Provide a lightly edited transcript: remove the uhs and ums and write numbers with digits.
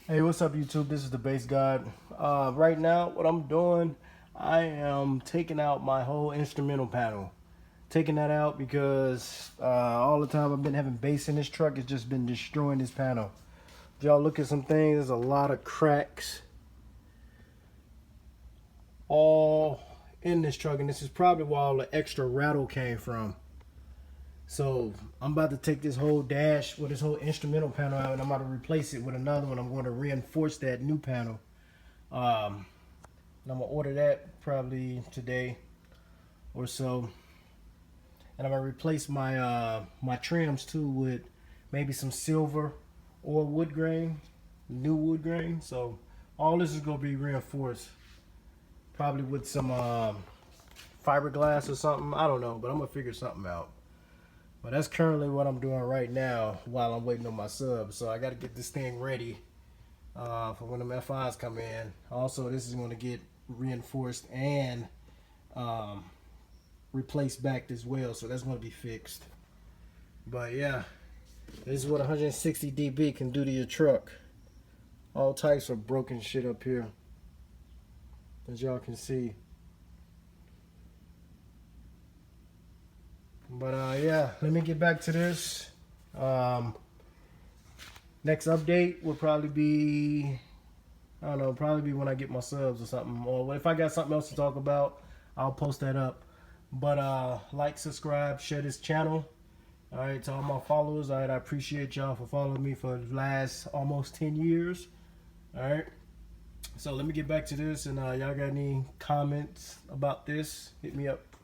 Hey, what's up, YouTube? This is the Bass God. Right now, what I'm doing, I am taking out my whole instrumental panel. Taking that out because all the time I've been having bass in this truck, it's just been destroying this panel. If y'all look at some things, there's a lot of cracks all in this truck, and this is probably where all the extra rattle came from. So I'm about to take this whole dash with this whole instrumental panel out, and I'm about to replace it with another one. I'm going to reinforce that new panel. Um, and I'm gonna order that probably today or so. And I'm gonna replace my my trims too with maybe some silver or wood grain, new wood grain. So all this is gonna be reinforced, probably with some fiberglass or something. I don't know, but I'm gonna figure something out. But that's currently what I'm doing right now while I'm waiting on my sub. So I got to get this thing ready for when the FIs come in. Also, this is going to get reinforced and um, replaced back as well. So that's going to be fixed. But yeah, this is what 160 dB can do to your truck. All types of broken shit up here, as y'all can see. But yeah, let me get back to this. Next update will probably be, I don't know, probably be when I get my subs or something. Or if I got something else to talk about, I'll post that up. But like, subscribe, share this channel. All right, to all my followers, all right, I appreciate y'all for following me for the last almost 10 years. All right, so let me get back to this, and y'all got any comments about this, hit me up.